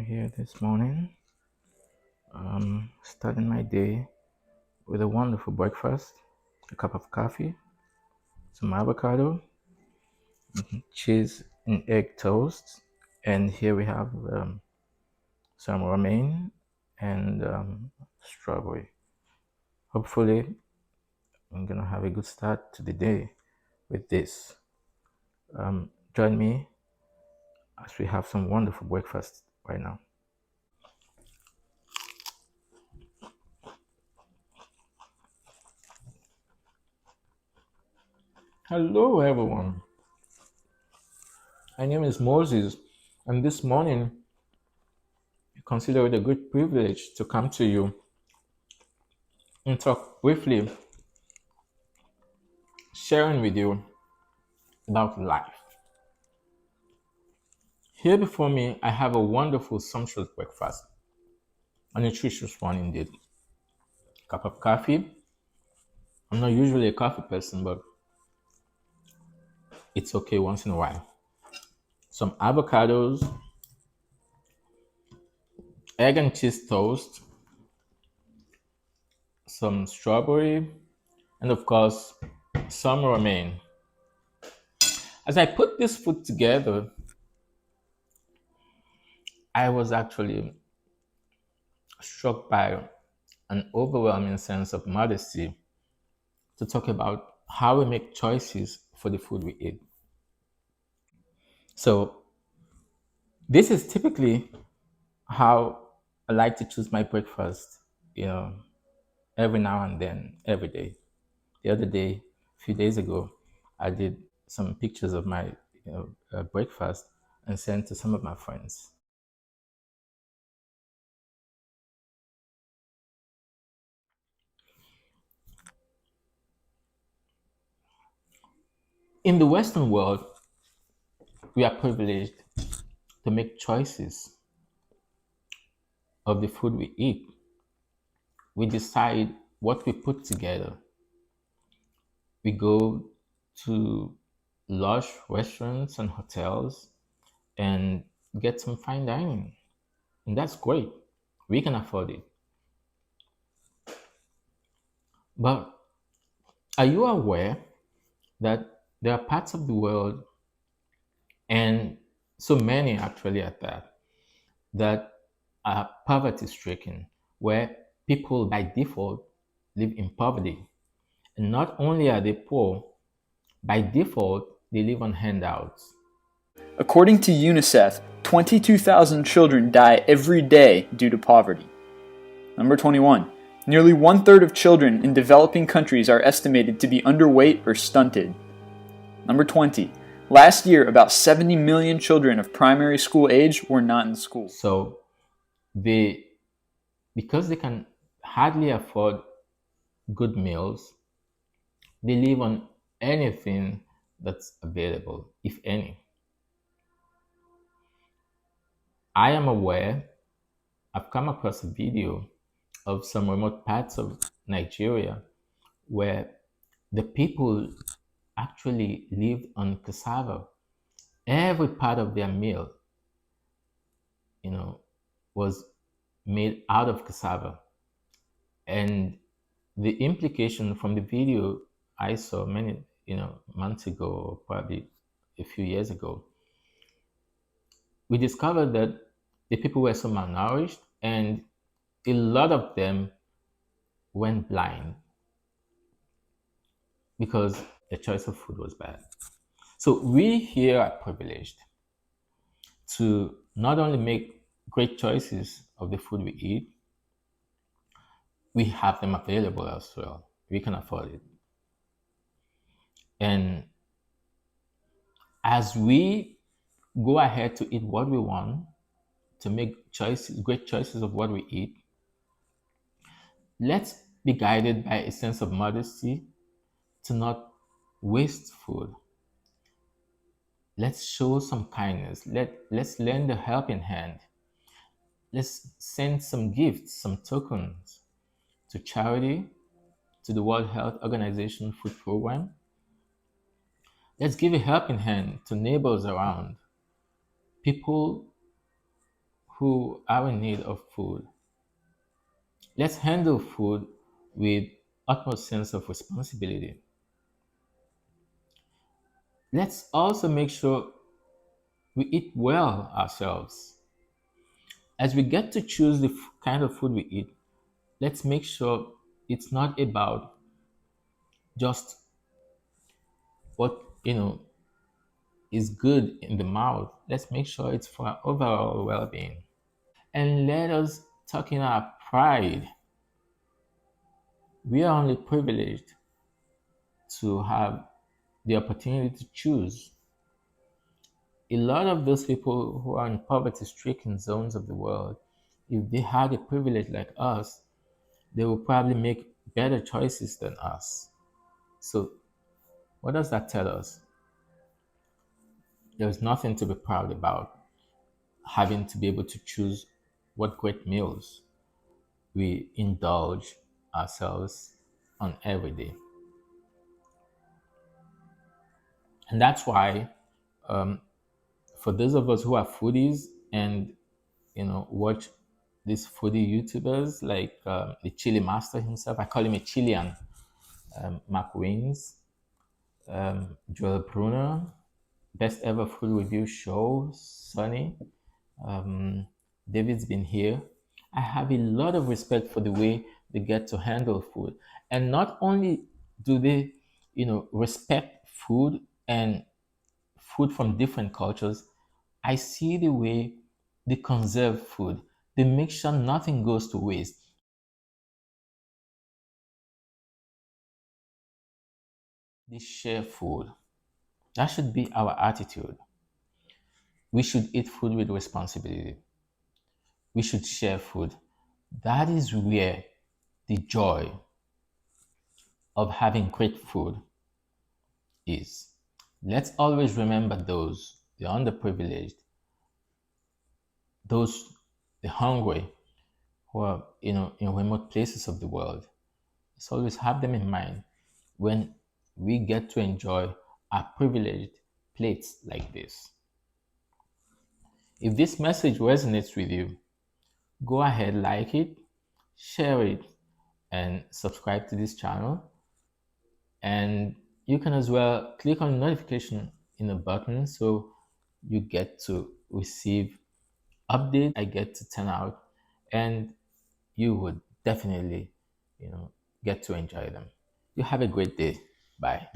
here this morning, starting my day with a wonderful breakfast, a cup of coffee, some avocado, cheese and egg toast, and here we have some romaine and strawberry. Hopefully, I'm gonna have a good start to the day with this. Join me as we have some wonderful breakfast right now. Hello, everyone. My name is Moses, and this morning I consider it a great privilege to come to you and talk briefly, sharing with you about life. Here before me, I have a wonderful, sumptuous breakfast, a nutritious one indeed. Cup of coffee. I'm not usually a coffee person, but it's okay once in a while. Some avocados, egg and cheese toast, some strawberry, and of course, some romaine. As I put this food together, I was actually struck by an overwhelming sense of modesty to talk about how we make choices for the food we eat. So, this is typically how I like to choose my breakfast, you know, every now and then, every day. The other day, a few days ago, I did some pictures of my breakfast and sent to some of my friends. In the Western world, we are privileged to make choices of the food we eat. We decide what we put together. We go to lush restaurants and hotels and get some fine dining. And that's great. We can afford it. But are you aware that there are parts of the world, and so many actually at that are poverty stricken, where people by default live in poverty? And not only are they poor, by default, they live on handouts. According to UNICEF, 22,000 children die every day due to poverty. Number 21. Nearly one-third of children in developing countries are estimated to be underweight or stunted. Number 20. Last year, about 70 million children of primary school age were not in school. So because they can hardly afford good meals, they live on anything that's available, if any. I am aware, I've come across a video of some remote parts of Nigeria where the people actually lived on cassava. Every part of their meal, was made out of cassava. And the implication from the video I saw many, months ago, or probably a few years ago, we discovered that the people were so malnourished and a lot of them went blind because the choice of food was bad. So we here are privileged to not only make great choices of the food we eat, we have them available as well. We can afford it. And as we go ahead to eat what we want, to make choices, great choices of what we eat, let's be guided by a sense of modesty to not waste food. Let's show some kindness. Let's lend a helping hand. Let's send some gifts, some tokens to charity, to the World Health Organization food program. Let's give a helping hand to neighbors around, people who are in need of food, let's handle food with utmost sense of responsibility. Let's also make sure we eat well ourselves. As we get to choose the kind of food we eat, let's make sure it's not about just what is good in the mouth. Let's make sure it's for our overall well-being. And let us talk in our pride. We are only privileged to have the opportunity to choose. A lot of those people who are in poverty-stricken zones of the world, if they had a privilege like us, they will probably make better choices than us. So, what does that tell us? There's nothing to be proud about having to be able to choose what great meals we indulge ourselves on every day. And that's why, for those of us who are foodies and watch these foodie YouTubers like the Chili Master himself, I call him a Chilean, Mark Wings, Joel Brunner, Best Ever Food Review Show, Sonny, David's been here. I have a lot of respect for the way they get to handle food. And not only do they, respect food and food from different cultures, I see the way they conserve food. They make sure nothing goes to waste. They share food. That should be our attitude. We should eat food with responsibility. We should share food. That is where the joy of having great food is. Let's always remember those, the underprivileged, those, the hungry, who are, in remote places of the world. Let's always have them in mind when we get to enjoy our privileged plates like this. If this message resonates with you, go ahead, like it, share it, and subscribe to this channel. And you can as well click on the notification in the button so you get to receive update I get to turn out, and you would definitely get to enjoy them. You have a great day. Bye.